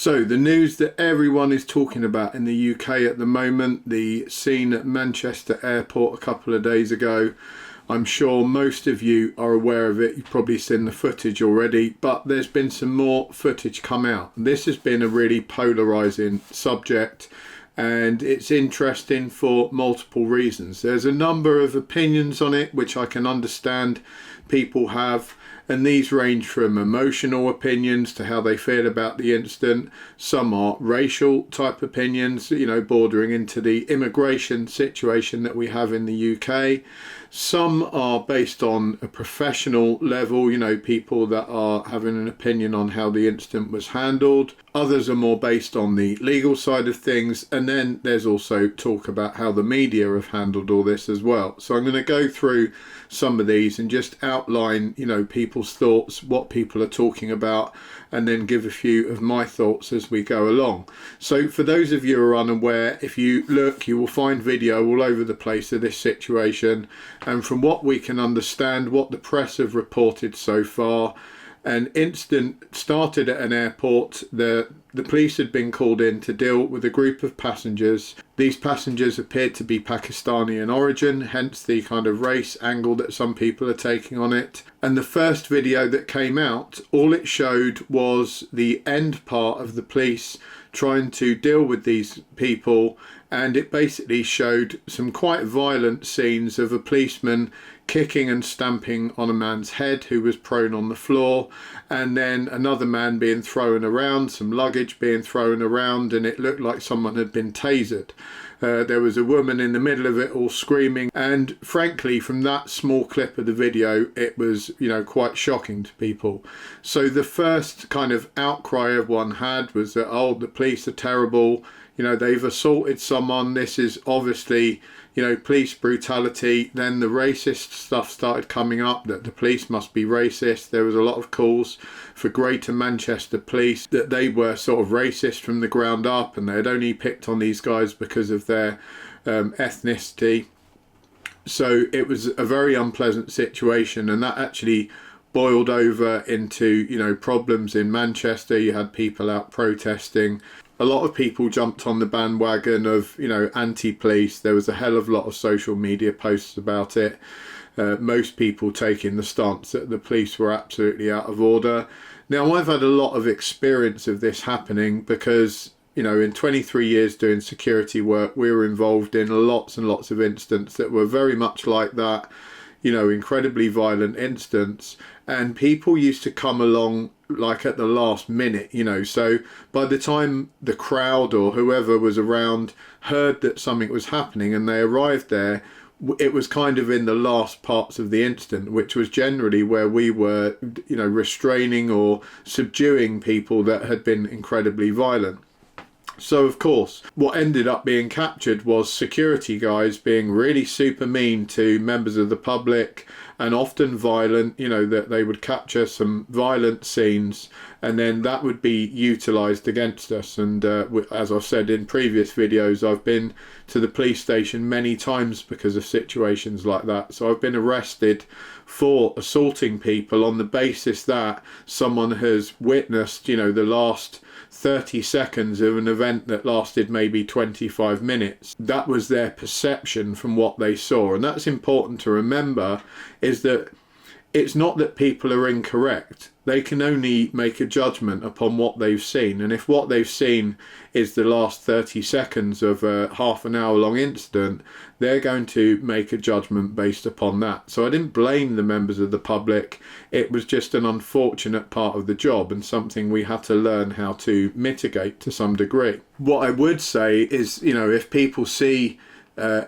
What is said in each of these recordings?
So the news that everyone is talking about in the UK at the moment, the scene at Manchester Airport a couple of days ago. I'm sure most of you are aware of it. You've probably seen the footage already, but there's been some more footage come out. This has been a really polarizing subject, and it's interesting for multiple reasons. There's a number of opinions on it which I can understand people have, and these range from emotional opinions to how they feel about the incident. Some are racial type opinions, bordering into the immigration situation that we have in the UK. Some are based on a professional level, people that are having an opinion on how the incident was handled. Others are more based on the legal side of things. And then there's also talk about how the media have handled all this as well. So I'm going to go through some of these and just outline, people's thoughts, what people are talking about, and then give a few of my thoughts as we go along. So for those of you who are unaware, if you look, you will find video all over the place of this situation. And from what we can understand, what the press have reported so far, an incident started at an airport. The police had been called in to deal with a group of passengers. These passengers appeared to be Pakistani in origin, hence the kind of race angle that some people are taking on it. And the first video that came out, all it showed was the end part of the police trying to deal with these people, and it basically showed some quite violent scenes of a policeman kicking and stamping on a man's head who was prone on the floor, and then another man being thrown around, some luggage being thrown around, and it looked like someone had been tasered. There was a woman in the middle of it all screaming, and frankly from that small clip of the video it was quite shocking to people. So the first kind of outcry everyone had was that, oh, the police are terrible, they've assaulted someone, this is obviously police brutality. Then the racist stuff started coming up, that the police must be racist. There was a lot of calls for Greater Manchester Police that they were sort of racist from the ground up, and they had only picked on these guys because of their ethnicity. So it was a very unpleasant situation, and that actually boiled over into problems in Manchester. You had people out protesting. A lot of people jumped on the bandwagon of anti-police. There was a hell of a lot of social media posts about it. Most people taking the stance that the police were absolutely out of order. Now, I've had a lot of experience of this happening because in 23 years doing security work, we were involved in lots and lots of incidents that were very much like that, incredibly violent incidents, and people used to come along like at the last minute, so by the time the crowd or whoever was around heard that something was happening and they arrived there, it was kind of in the last parts of the incident, which was generally where we were, restraining or subduing people that had been incredibly violent. So of course, what ended up being captured was security guys being really super mean to members of the public, and often violent, that they would capture some violent scenes and then that would be utilised against us. And as I've said in previous videos, I've been to the police station many times because of situations like that. So I've been arrested for assaulting people on the basis that someone has witnessed, the last 30 seconds of an event that lasted maybe 25 minutes. That was their perception from what they saw. And that's important to remember, is that it's not that people are incorrect. They can only make a judgment upon what they've seen. And if what they've seen is the last 30 seconds of a half an hour long incident, they're going to make a judgment based upon that. So I didn't blame the members of the public. It was just an unfortunate part of the job and something we had to learn how to mitigate to some degree. What I would say is, if people see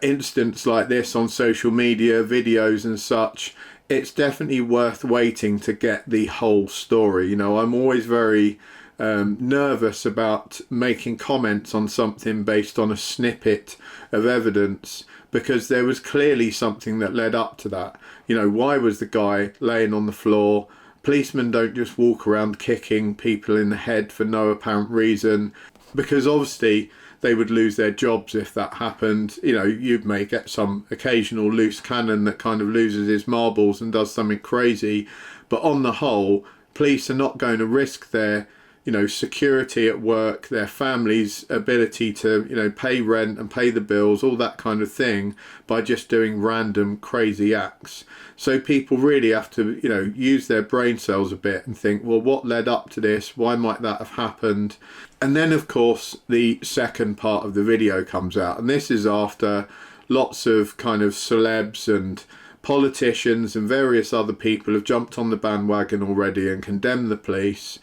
incidents like this on social media, videos and such, it's definitely worth waiting to get the whole story. I'm always very nervous about making comments on something based on a snippet of evidence, because there was clearly something that led up to that. Why was the guy laying on the floor? Policemen don't just walk around kicking people in the head for no apparent reason, because obviously they would lose their jobs if that happened. You may get some occasional loose cannon that kind of loses his marbles and does something crazy, but on the whole, police are not going to risk their you know, security at work, their family's ability to, you know, pay rent and pay the bills, all that kind of thing, by just doing random crazy acts. So people really have to, you know, use their brain cells a bit and think, well, what led up to this? Why might that have happened? And then, of course, the second part of the video comes out, and this is after lots of kind of celebs and politicians and various other people have jumped on the bandwagon already and condemned the police.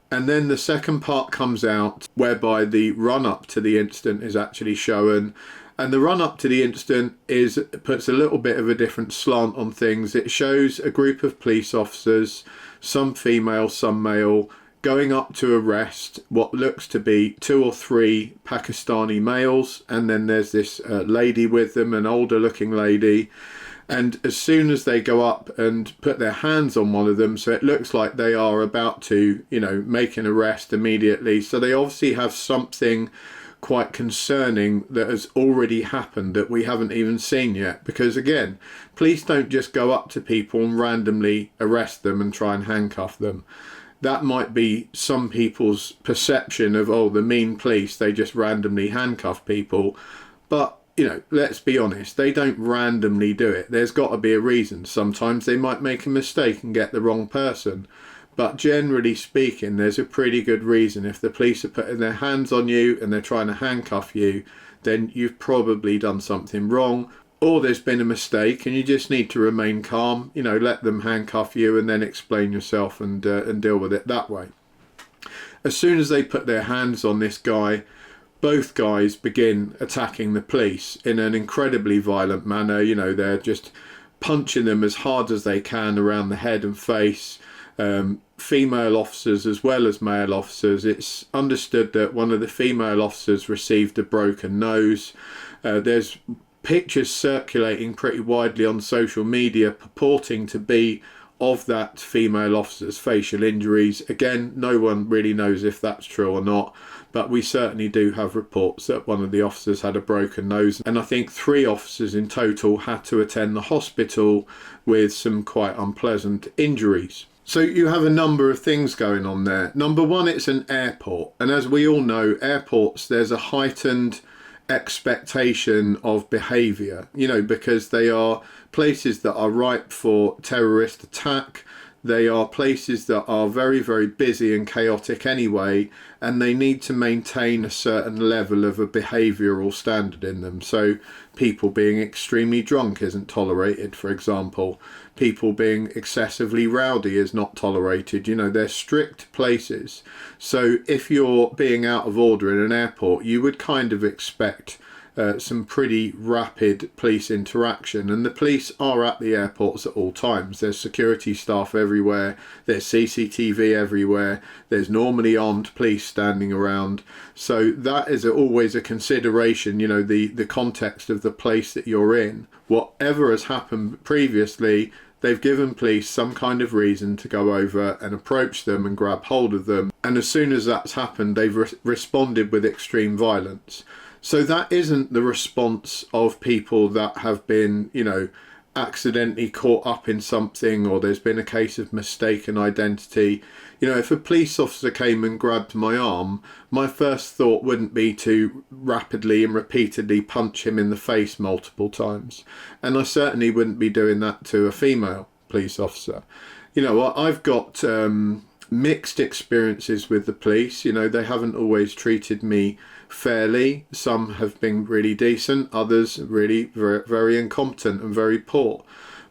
And then the second part comes out, whereby the run-up to the incident is actually shown. And the run-up to the incident puts a little bit of a different slant on things. It shows a group of police officers, some female, some male, going up to arrest what looks to be 2 or 3 Pakistani males. And then there's this lady with them, an older looking lady. And as soon as they go up and put their hands on one of them, so it looks like they are about to, you know, make an arrest immediately. So they obviously have something quite concerning that has already happened that we haven't even seen yet. Because again, police don't just go up to people and randomly arrest them and try and handcuff them. That might be some people's perception of, oh, the mean police, they just randomly handcuff people. But you know, let's be honest, they don't randomly do it. There's got to be a reason. Sometimes they might make a mistake and get the wrong person. But generally speaking, there's a pretty good reason. If the police are putting their hands on you and they're trying to handcuff you, then you've probably done something wrong, or there's been a mistake and you just need to remain calm. You know, let them handcuff you and then explain yourself and deal with it that way. As soon as they put their hands on this guy, both guys begin attacking the police in an incredibly violent manner. You know, they're just punching them as hard as they can around the head and face. Female officers as well as male officers. It's understood that one of the female officers received a broken nose. There's pictures circulating pretty widely on social media purporting to be of that female officer's facial injuries. Again, no one really knows if that's true or not, but we certainly do have reports that one of the officers had a broken nose, and I think 3 officers in total had to attend the hospital with some quite unpleasant injuries. So you have a number of things going on there. Number one, it's an airport, and as we all know, airports, there's a heightened expectation of behaviour, you know, because they are places that are ripe for terrorist attack. They are places that are very, very busy and chaotic anyway, and they need to maintain a certain level of a behavioural standard in them. So people being extremely drunk isn't tolerated, for example. People being excessively rowdy is not tolerated. You know, they're strict places. So if you're being out of order in an airport, you would kind of expect some pretty rapid police interaction, and the police are at the airports at all times. There's security staff everywhere, there's CCTV everywhere, there's normally armed police standing around, so that is always a consideration, you know, the context of the place that you're in. Whatever has happened previously, they've given police some kind of reason to go over and approach them and grab hold of them, and as soon as that's happened, they've responded with extreme violence. So that isn't the response of people that have been, you know, accidentally caught up in something, or there's been a case of mistaken identity. You know, if a police officer came and grabbed my arm, my first thought wouldn't be to rapidly and repeatedly punch him in the face multiple times. And I certainly wouldn't be doing that to a female police officer. You know, I've got mixed experiences with the police. You know, they haven't always treated me fairly. Some have been really decent, others really very, very incompetent and very poor.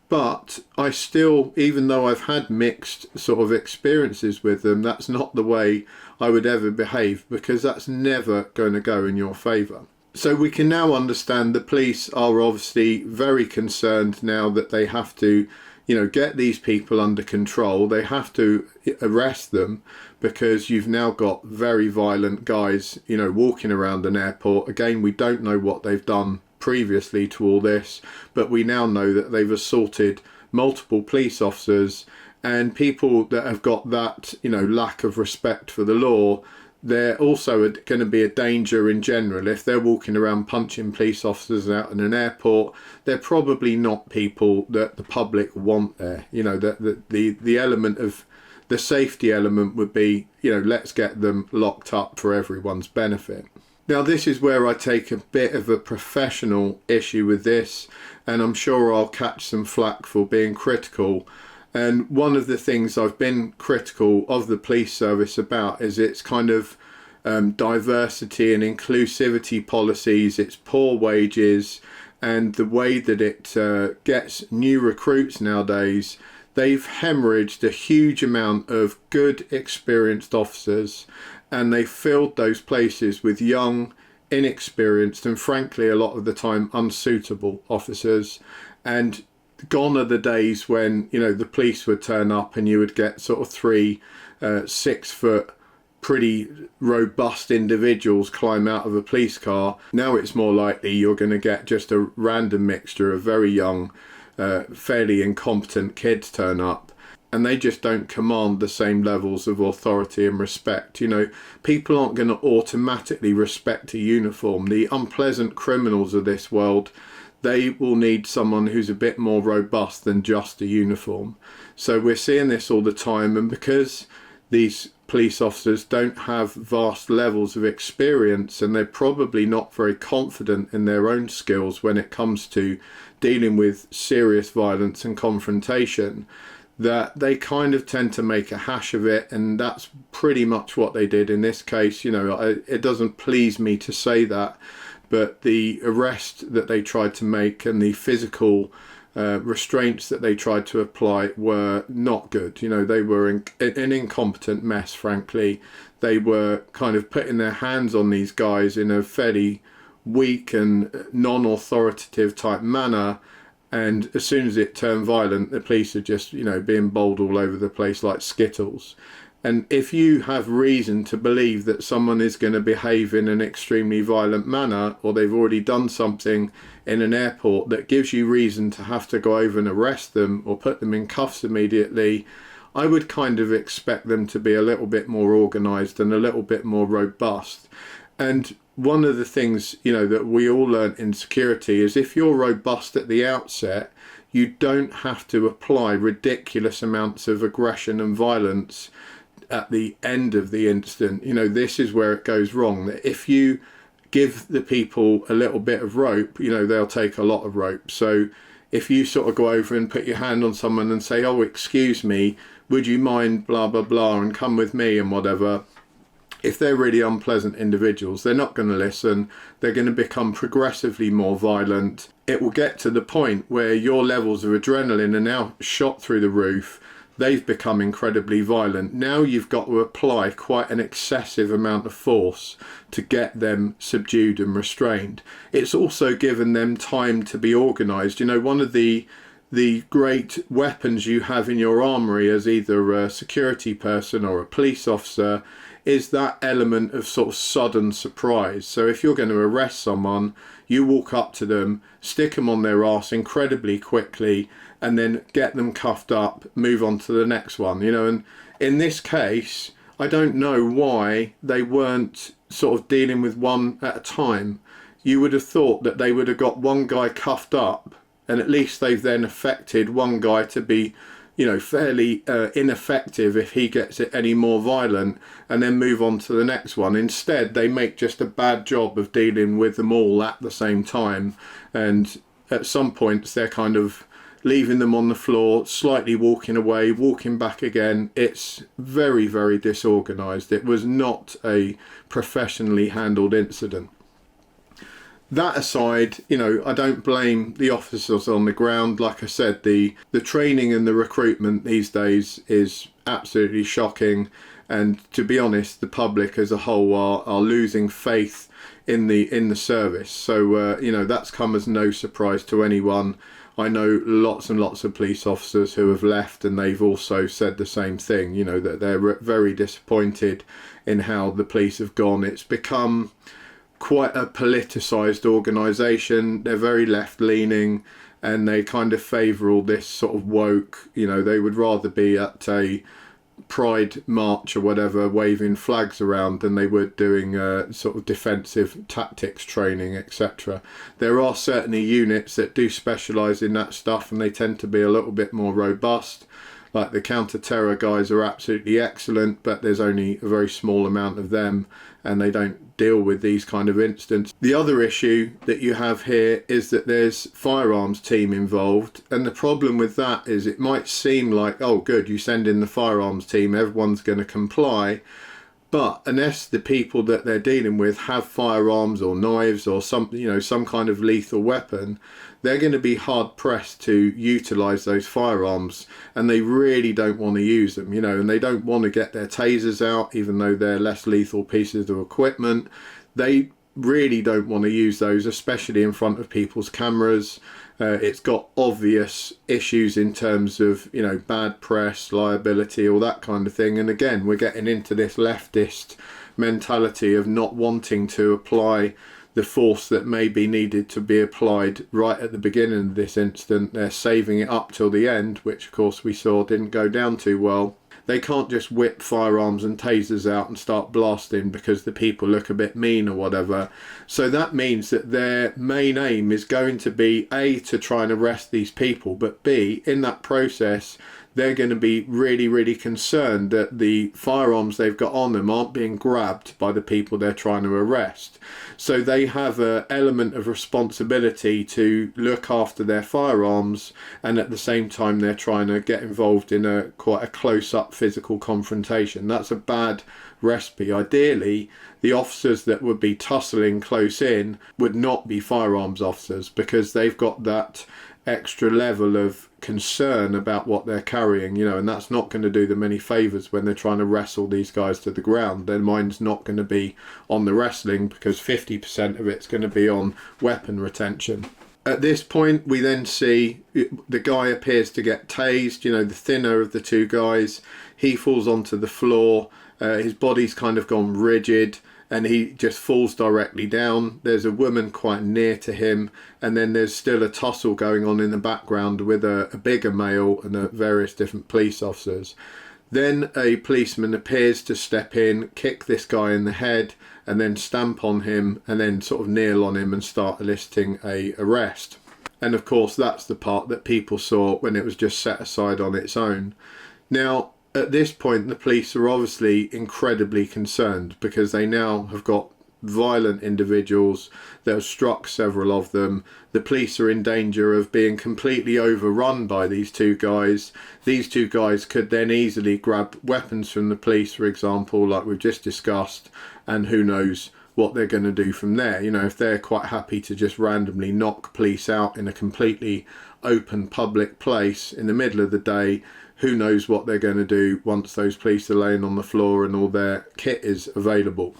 But I still, even though I've had mixed sort of experiences with them, that's not the way I would ever behave, because that's never going to go in your favour. So we can now understand the police are obviously very concerned now that they have to, you know, get these people under control. They have to arrest them because you've now got very violent guys, you know, walking around an airport. Again, we don't know what they've done previously to all this, but we now know that they've assaulted multiple police officers, and people that have got that, you know, lack of respect for the law, they're also going to be a danger in general. If they're walking around punching police officers out in an airport, they're probably not people that the public want there. You know, that the element of the safety element would be, let's get them locked up for everyone's benefit. Now, this is where I take a bit of a professional issue with this, and I'm sure I'll catch some flack for being critical. And one of the things I've been critical of the police service about is its kind of diversity and inclusivity policies, its poor wages, and the way that it gets new recruits nowadays. They've hemorrhaged a huge amount of good, experienced officers, and they filled those places with young, inexperienced, and frankly, a lot of the time, unsuitable officers. And gone are the days when, the police would turn up and you would get sort of 3 6-foot, pretty robust individuals climb out of a police car. Now it's more likely you're going to get just a random mixture of very young, fairly incompetent kids turn up, and they just don't command the same levels of authority and respect. People aren't going to automatically respect a uniform. The unpleasant criminals of this world, they will need someone who's a bit more robust than just a uniform. So we're seeing this all the time, and because these police officers don't have vast levels of experience, and they're probably not very confident in their own skills when it comes to dealing with serious violence and confrontation, that they kind of tend to make a hash of it. And that's pretty much what they did in this case. It doesn't please me to say that, but the arrest that they tried to make and the physical restraints that they tried to apply were not good. They were an incompetent mess, frankly. They were kind of putting their hands on these guys in a fairly weak and non-authoritative type manner, and as soon as it turned violent, the police are just being bowled all over the place like skittles. And if you have reason to believe that someone is going to behave in an extremely violent manner, or they've already done something in an airport that gives you reason to have to go over and arrest them or put them in cuffs immediately, I would kind of expect them to be a little bit more organised and a little bit more robust. And one of the things, that we all learn in security is if you're robust at the outset, you don't have to apply ridiculous amounts of aggression and violence at the end of the incident. This is where it goes wrong. That if you give the people a little bit of rope, they'll take a lot of rope. So if you sort of go over and put your hand on someone and say, oh, excuse me, would you mind blah, blah, blah, and come with me and whatever, if they're really unpleasant individuals, they're not going to listen. They're going to become progressively more violent. It will get to the point where your levels of adrenaline are now shot through the roof. They've become incredibly violent. Now you've got to apply quite an excessive amount of force to get them subdued and restrained. It's also given them time to be organised. One of the great weapons you have in your armoury as either a security person or a police officer is that element of sort of sudden surprise. So if you're going to arrest someone, you walk up to them, stick them on their arse incredibly quickly, and then get them cuffed up, move on to the next one. And in this case, I don't know why they weren't sort of dealing with one at a time. You would have thought that they would have got one guy cuffed up, and at least they've then affected one guy to be fairly ineffective if he gets it any more violent, and then move on to the next one. Instead, they make just a bad job of dealing with them all at the same time, and at some points they're kind of leaving them on the floor, slightly walking away, walking back again. It's very, very disorganised. It was not a professionally handled incident. That aside, I don't blame the officers on the ground. Like I said, the training and the recruitment these days is absolutely shocking. And to be honest, the public as a whole are losing faith in the service. So, that's come as no surprise to anyone. I know lots and lots of police officers who have left, and they've also said the same thing, that they're very disappointed in how the police have gone. It's become quite a politicised organisation. They're very left-leaning, and they kind of favour all this sort of woke. They would rather be at a pride march or whatever waving flags around than they would doing sort of defensive tactics training, etc. There are certainly units that do specialise in that stuff, and they tend to be a little bit more robust. Like the counter-terror guys are absolutely excellent, but there's only a very small amount of them and they don't deal with these kind of incidents. The other issue that you have here is that there's firearms team involved, and the problem with that is it might seem like, oh good, you send in the firearms team, everyone's going to comply. But unless the people that they're dealing with have firearms or knives or some, you know, some kind of lethal weapon, they're going to be hard pressed to utilize those firearms, and they really don't want to use them, you know, and they don't want to get their tasers out, even though they're less lethal pieces of equipment. They really don't want to use those, especially in front of people's cameras. It's got obvious issues in terms of, you know, bad press, liability, all that kind of thing. And again, we're getting into this leftist mentality of not wanting to apply the force that may be needed to be applied right at the beginning of this incident. They're saving it up till the end, which of course we saw didn't go down too well. They can't just whip firearms and tasers out and start blasting because the people look a bit mean or whatever. So that means that their main aim is going to be A, to try and arrest these people, but B, in that process, they're going to be really, really concerned that the firearms they've got on them aren't being grabbed by the people they're trying to arrest. So they have an element of responsibility to look after their firearms, and at the same time they're trying to get involved in quite a close-up physical confrontation. That's a bad recipe. Ideally, the officers that would be tussling close in would not be firearms officers, because they've got that extra level of concern about what they're carrying, you know, and that's not going to do them any favors when they're trying to wrestle these guys to the ground. Their mind's not going to be on the wrestling, because 50% of it's going to be on weapon retention. At this point, we then see the guy appears to get tased, you know, the thinner of the two guys. He falls onto the floor, his body's kind of gone rigid, and he just falls directly down. There's a woman quite near to him, and then there's still a tussle going on in the background with a bigger male and various different police officers. Then a policeman appears to step in, kick this guy in the head, and then stamp on him, and then sort of kneel on him and start eliciting a arrest. And of course that's the part that people saw when it was just set aside on its own. Now, at this point, the police are obviously incredibly concerned, because they now have got violent individuals. They've struck several of them. The police are in danger of being completely overrun by these two guys. These two guys could then easily grab weapons from the police, for example, like we've just discussed, and who knows what they're going to do from there. You know, if they're quite happy to just randomly knock police out in a completely open public place in the middle of the day, who knows what they're going to do once those police are laying on the floor and all their kit is available.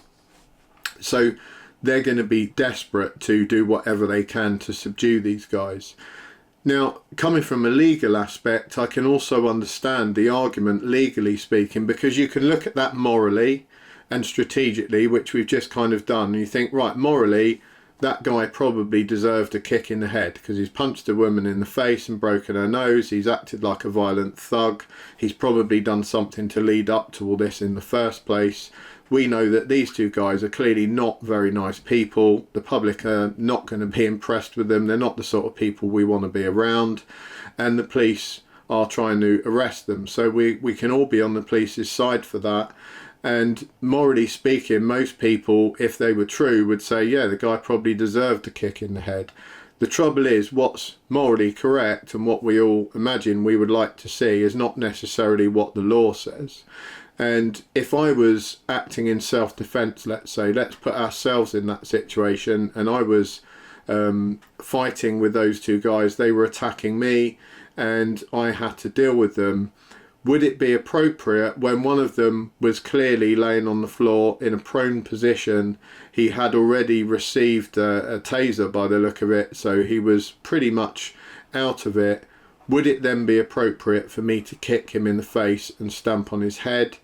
So they're going to be desperate to do whatever they can to subdue these guys. Now, coming from a legal aspect, I can also understand the argument, legally speaking, because you can look at that morally and strategically, which we've just kind of done, and you think, right, morally, that guy probably deserved a kick in the head, because he's punched a woman in the face and broken her nose. He's acted like a violent thug. He's probably done something to lead up to all this in the first place. We know that these two guys are clearly not very nice people. The public are not going to be impressed with them. They're not the sort of people we want to be around. And the police are trying to arrest them. So we can all be on the police's side for that. And morally speaking, most people, if they were true, would say, yeah, the guy probably deserved a kick in the head. The trouble is, what's morally correct and what we all imagine we would like to see is not necessarily what the law says. And if I was acting in self-defense, let's say, let's put ourselves in that situation, and I was fighting with those two guys, they were attacking me, and I had to deal with them. Would it be appropriate when one of them was clearly laying on the floor in a prone position? He had already received a taser by the look of it, so he was pretty much out of it. Would it then be appropriate for me to kick him in the face and stamp on his head?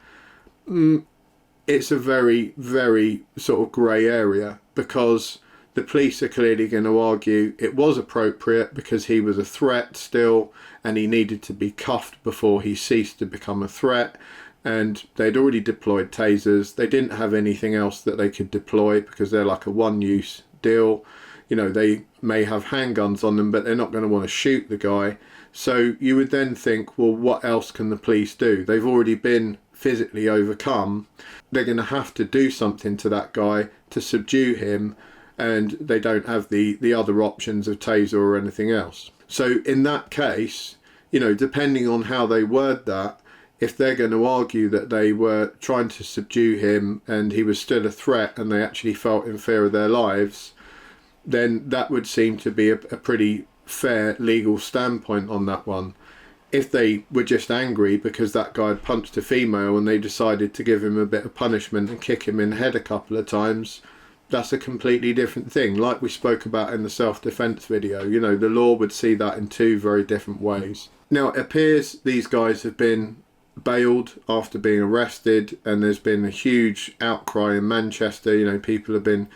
It's a very, very sort of grey area, because the police are clearly going to argue it was appropriate because he was a threat still, and he needed to be cuffed before he ceased to become a threat. And they'd already deployed tasers. They didn't have anything else that they could deploy because they're like a one-use deal. you know, they may have handguns on them, but they're not going to want to shoot the guy. So you would then think, well, what else can the police do? They've already been physically overcome. They're going to have to do something to that guy to subdue him, and they don't have the other options of taser or anything else. So in that case, you know, depending on how they word that, if they're going to argue that they were trying to subdue him and he was still a threat and they actually felt in fear of their lives, then that would seem to be a pretty fair legal standpoint on that one. If they were just angry because that guy had punched a female and they decided to give him a bit of punishment and kick him in the head a couple of times, that's a completely different thing. Like we spoke about in the self-defense video, you know, the law would see that in two very different ways. Now, it appears these guys have been bailed after being arrested, and there's been a huge outcry in Manchester. You know, people have been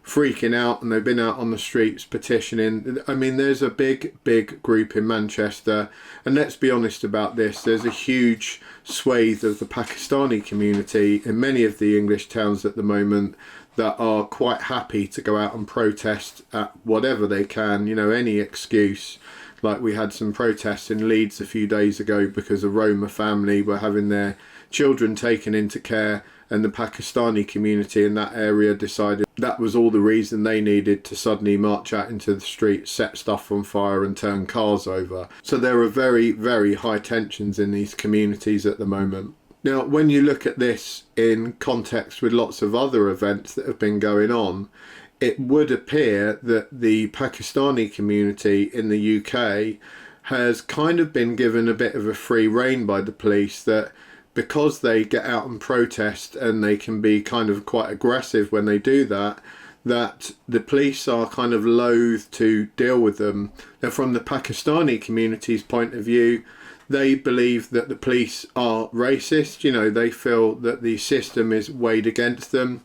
freaking out and they've been out on the streets petitioning. I mean, there's a big group in Manchester, and let's be honest about this, there's a huge swathe of the Pakistani community in many of the English towns at the moment that are quite happy to go out and protest at whatever they can, you know, any excuse. Like we had some protests in Leeds a few days ago because a Roma family were having their children taken into care, and the Pakistani community in that area decided that was all the reason they needed to suddenly march out into the streets, set stuff on fire and turn cars over. So there are very high tensions in these communities at the moment. Now, when you look at this in context with lots of other events that have been going on, it would appear that the Pakistani community in the UK has kind of been given a bit of a free rein by the police, that because they get out and protest and they can be kind of quite aggressive when they do that, that the police are kind of loath to deal with them. Now, from the Pakistani community's point of view, they believe that the police are racist. You know, they feel that the system is weighed against them,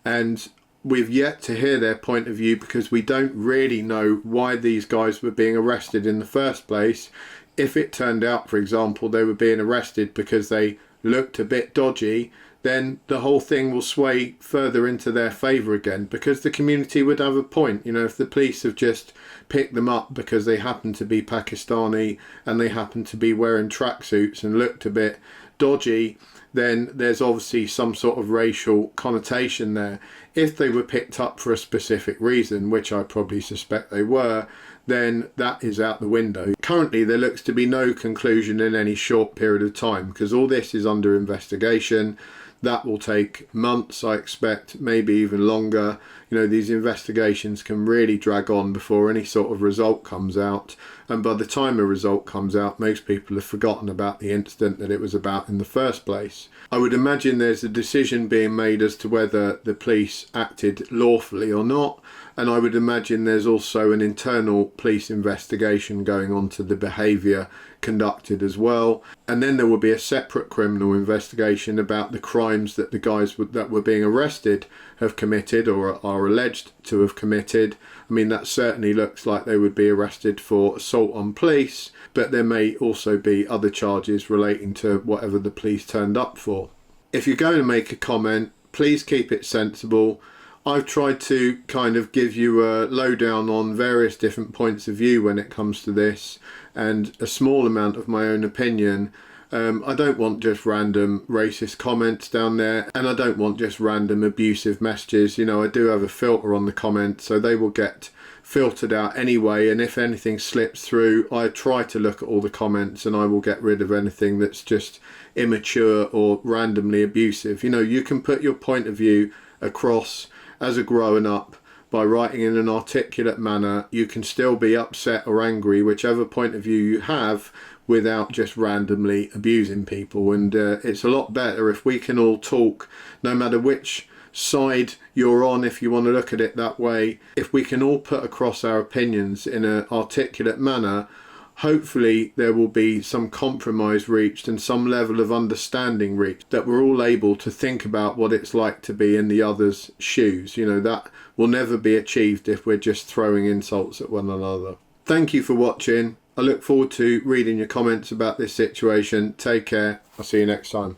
and we've yet to hear their point of view because we don't really know why these guys were being arrested in the first place. If it turned out, for example, they were being arrested because they looked a bit dodgy, then the whole thing will sway further into their favour again, because the community would have a point. You know, if the police have just picked them up because they happen to be Pakistani and they happen to be wearing tracksuits and looked a bit dodgy, then there's obviously some sort of racial connotation there. If they were picked up for a specific reason, which I probably suspect they were, then that is out the window. Currently, there looks to be no conclusion in any short period of time, because all this is under investigation. That will take months, I expect, maybe even longer. You know, these investigations can really drag on before any sort of result comes out. And by the time a result comes out, most people have forgotten about the incident that it was about in the first place. I would imagine there's a decision being made as to whether the police acted lawfully or not. And I would imagine there's also an internal police investigation going on to the behaviour conducted as well. And then there will be a separate criminal investigation about the crimes that the guys that were being arrested have committed or are alleged to have committed. I mean, that certainly looks like they would be arrested for assault on police, but there may also be other charges relating to whatever the police turned up for. If you're going to make a comment, please keep it sensible. I've tried to kind of give you a lowdown on various different points of view when it comes to this, and a small amount of my own opinion. I don't want just random racist comments down there, and I don't want just random abusive messages. You know, I do have a filter on the comments, so they will get filtered out anyway, and if anything slips through, I try to look at all the comments and I will get rid of anything that's just immature or randomly abusive. You know, you can put your point of view across as a grown up by writing in an articulate manner. You can still be upset or angry, whichever point of view you have, without just randomly abusing people. And it's a lot better if we can all talk, no matter which side you're on, if you want to look at it that way. If we can all put across our opinions in an articulate manner, hopefully there will be some compromise reached and some level of understanding reached, that we're all able to think about what it's like to be in the other's shoes. You know, that will never be achieved if we're just throwing insults at one another. Thank you for watching. I look forward to reading your comments about this situation. Take care. I'll see you next time.